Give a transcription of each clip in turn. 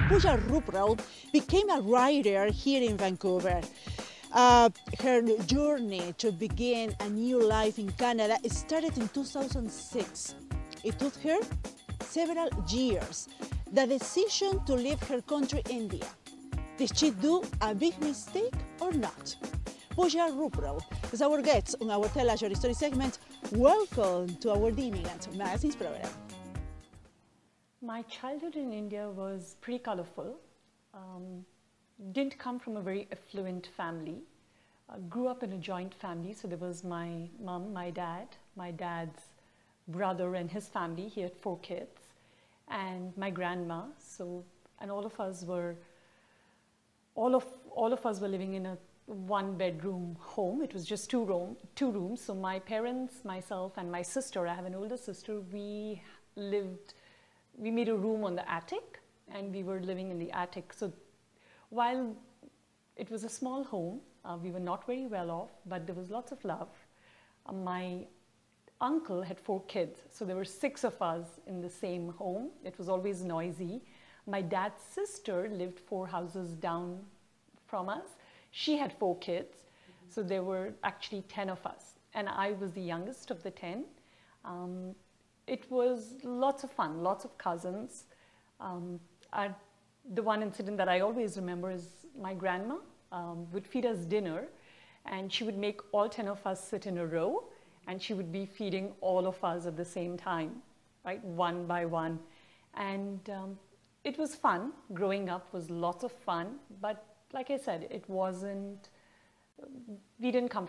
Pooja Ruprell became a writer here in Vancouver. Her journey to begin a new life in Canada started in 2006. It took her several years. The decision to leave her country, India. Did she do a big mistake or not? Pooja Ruprell is our guest on our Tell Us Your Story segment. Welcome to our Immigrants Magazine program. My childhood in India was pretty colorful. Didn't come from a very affluent family. Grew up in a joint family, so there was my mom, my dad's brother and his family. He had 4 kids, and my grandma. And all of us were living in a 1-bedroom home. It was just two rooms. So my parents, myself, and my sister, I have an older sister, we made a room on the attic, and we were living in the attic. So while it was a small home, we were not very well off, but there was lots of love. My uncle had 4 kids, so there were 6 of us in the same home. It was always noisy. My dad's sister lived 4 houses down from us. She had 4 kids, so there were actually 10 of us, and I was the youngest of the 10. It was lots of fun, lots of cousins. The one incident that I always remember is my grandma would feed us dinner, and she would make all 10 of us sit in a row, and she would be feeding all of us at the same time, right, one by one. And it was fun. Growing up was lots of fun, but like I said, it wasn't, I didn't come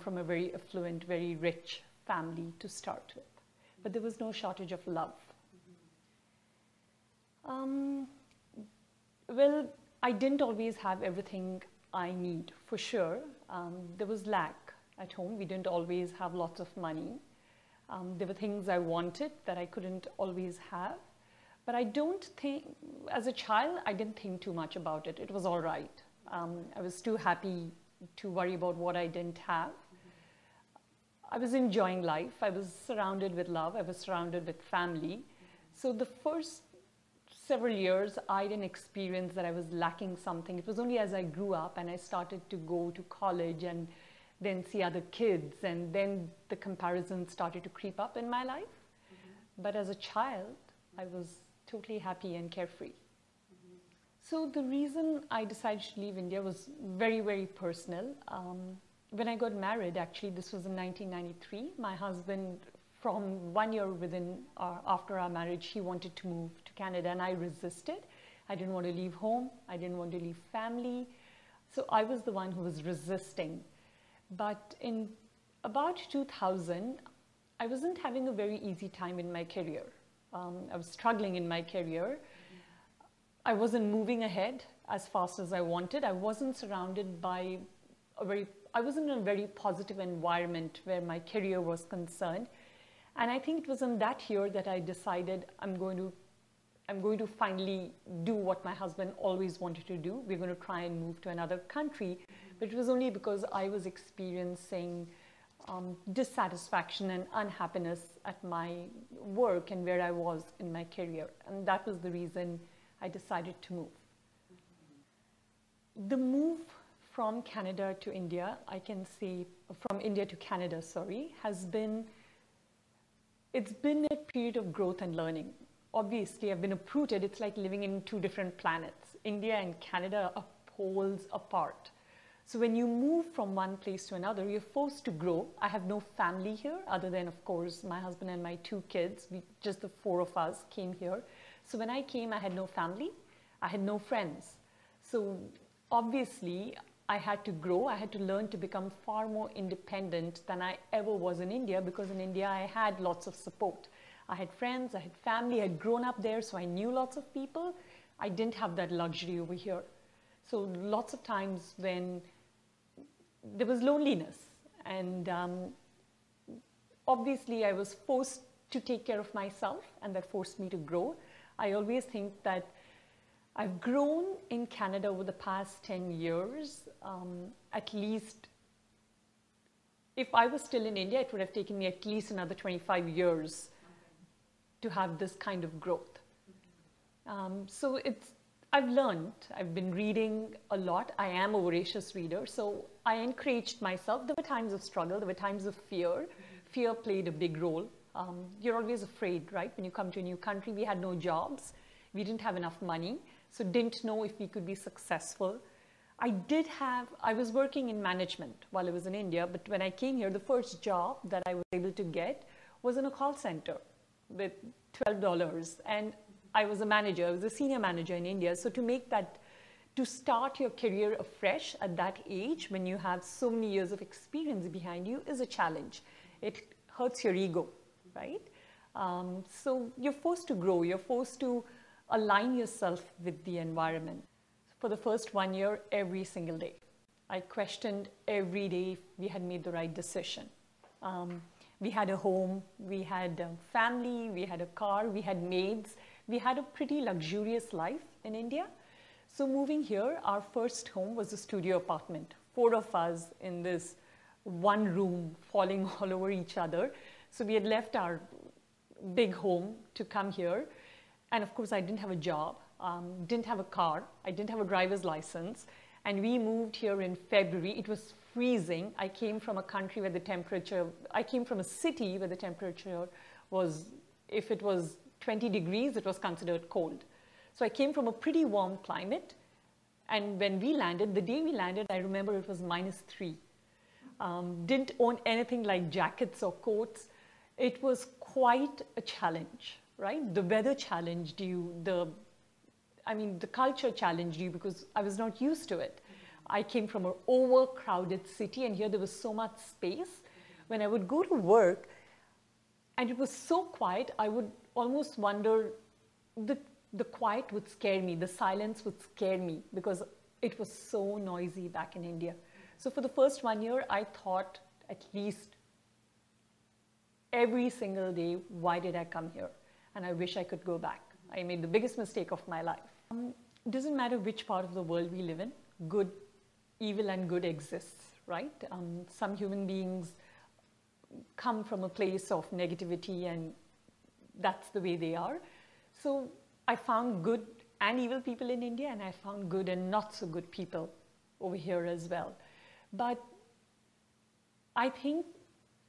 from a very affluent, very rich family to start with. But there was no shortage of love. Well, I didn't always have everything I need, for sure. There was lack at home. We didn't always have lots of money. There were things I wanted that I couldn't always have. But I don't think, as a child, I didn't think too much about it. It was all right. I was too happy to worry about what I didn't have. I was enjoying life. I was surrounded with love. I was surrounded with family. So the first several years, I didn't experience that I was lacking something. It was only as I grew up and I started to go to college and then see other kids, and then the comparison started to creep up in my life. But as a child, I was totally happy and carefree. So the reason I decided to leave India was very, very personal. When I got married, actually, this was in 1993, my husband, from 1 year after our marriage, he wanted to move to Canada, and I resisted. I didn't want to leave home. I didn't want to leave family. So I was the one who was resisting. But in about 2000, I wasn't having a very easy time in my career. I was struggling in my career. I wasn't moving ahead as fast as I wanted. I wasn't surrounded by I wasn't in a very positive environment where my career was concerned. And I think it was in that year that I decided I'm going to finally do what my husband always wanted to do. We're going to try and move to another country. But it was only because I was experiencing dissatisfaction and unhappiness at my work and where I was in my career. And that was the reason I decided to move. The move from Canada to India, I can say, from India to Canada, sorry, it's been a period of growth and learning. Obviously, I've been uprooted. It's like living in 2 different planets. India and Canada are poles apart. So when you move from one place to another, you're forced to grow. I have no family here, other than, of course, my husband and my 2 kids. Just the 4 of us came here. So when I came, I had no family. I had no friends. So obviously, I had to grow. I had to learn to become far more independent than I ever was in India, because in India, I had lots of support. I had friends, I had family, I had grown up there, so I knew lots of people. I didn't have that luxury over here. So lots of times when there was loneliness, and obviously I was forced to take care of myself, and that forced me to grow. I always think that I've grown in Canada over the past 10 years. At least, if I was still in India, it would have taken me at least another 25 years to have this kind of growth. So I've learned, I've been reading a lot. I am a voracious reader, so I encouraged myself. There were times of struggle, there were times of fear. Fear played a big role. You're always afraid, right? When you come to a new country, we had no jobs, we didn't have enough money, so didn't know if we could be successful. I was working in management while I was in India, but when I came here, the first job that I was able to get was in a call center with $12. And I was a manager, I was a senior manager in India. So to start your career afresh at that age, when you have so many years of experience behind you, is a challenge. It hurts your ego, right? So you're forced to grow, you're forced to align yourself with the environment. For the first 1 year, every single day, I questioned every day if we had made the right decision. We had a home, we had a family, we had a car, we had maids. We had a pretty luxurious life in India. So moving here, our first home was a studio apartment. 4 of us in this one room, falling all over each other. So we had left our big home to come here. And of course, I didn't have a job, didn't have a car, I didn't have a driver's license. And we moved here in February. It was freezing. I came from a country where I came from a city where the temperature was, if it was 20 degrees, it was considered cold. So I came from a pretty warm climate. And when we landed, the day we landed, I remember it was -3. Didn't own anything like jackets or coats. It was quite a challenge, right? The weather challenged you, the culture challenged you because I was not used to it. I came from an overcrowded city, and here there was so much space. When I would go to work, and it was so quiet, I would almost wonder, the quiet would scare me, the silence would scare me because it was so noisy back in India. So for the first 1 year, I thought at least every single day, why did I come here? And I wish I could go back. I made the biggest mistake of my life. It doesn't matter which part of the world we live in, evil and good exists, right? Some human beings come from a place of negativity, and that's the way they are. So I found good and evil people in India, and I found good and not so good people over here as well. But I think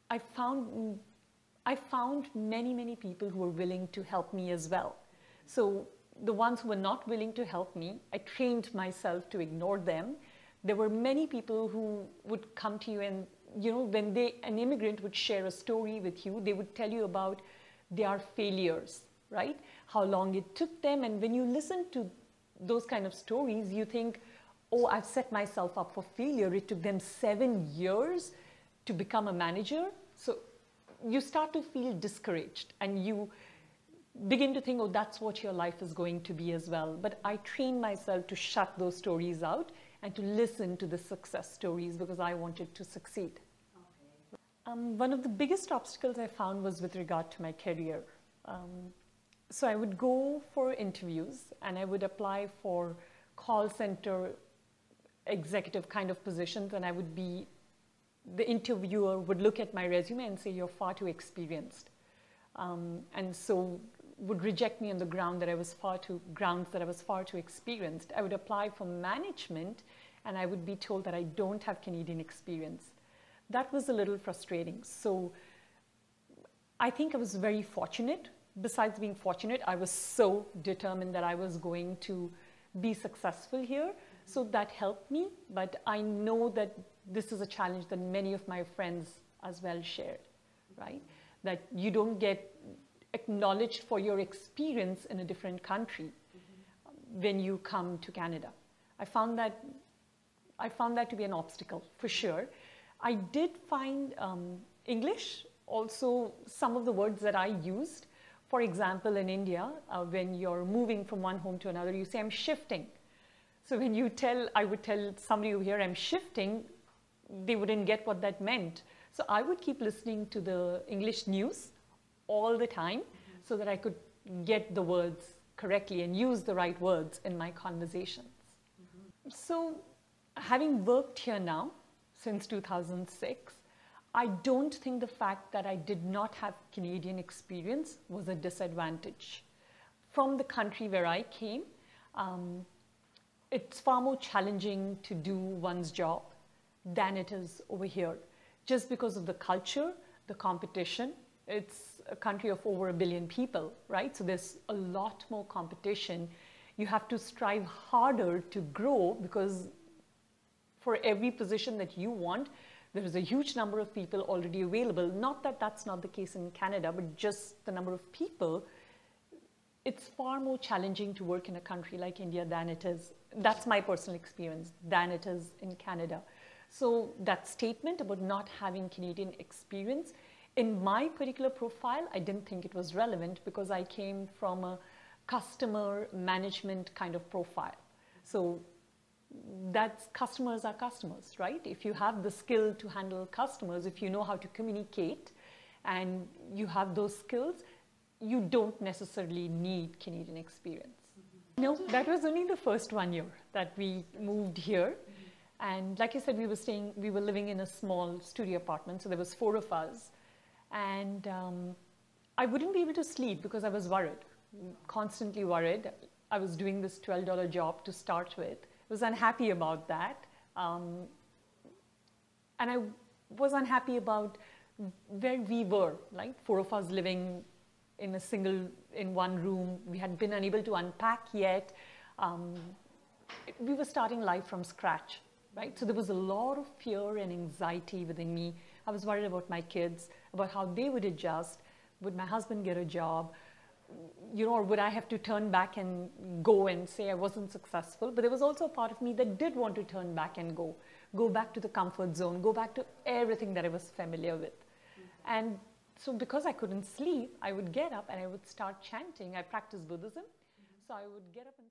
I found many, many people who were willing to help me as well. So the ones who were not willing to help me, I trained myself to ignore them. There were many people who would come to you, and when an immigrant would share a story with you, they would tell you about their failures, right? How long it took them. And when you listen to those kind of stories, you think, oh, I've set myself up for failure. It took them 7 years to become a manager. So you start to feel discouraged, and you begin to think, oh, that's what your life is going to be as well. But I trained myself to shut those stories out and to listen to the success stories because I wanted to succeed. Okay. One of the biggest obstacles I found was with regard to my career. So I would go for interviews, and I would apply for call center executive kind of positions, and the interviewer would look at my resume and say, you're far too experienced. And so would reject me on the grounds that I was far too experienced. I would apply for management, and I would be told that I don't have Canadian experience. That was a little frustrating. So I think I was very fortunate. Besides being fortunate, I was so determined that I was going to be successful here. So that helped me, but I know that this is a challenge that many of my friends as well shared, right? That you don't get acknowledged for your experience in a different country when you come to Canada. I found that to be an obstacle, for sure. I did find English, also some of the words that I used. For example, in India, when you're moving from one home to another, you say, I'm shifting. So when I would tell somebody over here, I'm shifting, they wouldn't get what that meant. So I would keep listening to the English news all the time so that I could get the words correctly and use the right words in my conversations. So having worked here now since 2006, I don't think the fact that I did not have Canadian experience was a disadvantage. From the country where I came, it's far more challenging to do one's job than it is over here, just because of the culture, the competition. It's a country of over 1 billion people, right? So there's a lot more competition. You have to strive harder to grow, because for every position that you want, there is a huge number of people already available. Not that that's not the case in Canada, but just the number of people. It's far more challenging to work in a country like India than it is, that's my personal experience, than it is in Canada. So that statement about not having Canadian experience, in my particular profile, I didn't think it was relevant, because I came from a customer management kind of profile. So that's, customers are customers, right? If you have the skill to handle customers, if you know how to communicate and you have those skills, you don't necessarily need Canadian experience. No, that was only the first 1 year that we moved here. And like I said, we were living in a small studio apartment, so there was 4 of us. And I wouldn't be able to sleep because I was worried, constantly worried. I was doing this $12 job to start with. I was unhappy about that. And I was unhappy about where we were, like 4 of us living in one room. We had been unable to unpack yet. We were starting life from scratch, right? So there was a lot of fear and anxiety within me. I was worried about my kids, about how they would adjust. Would my husband get a job? You know, or would I have to turn back and go and say I wasn't successful? But there was also a part of me that did want to turn back and go back to the comfort zone, go back to everything that I was familiar with. And so because I couldn't sleep, I would get up and I would start chanting. I practiced Buddhism. So I would get up and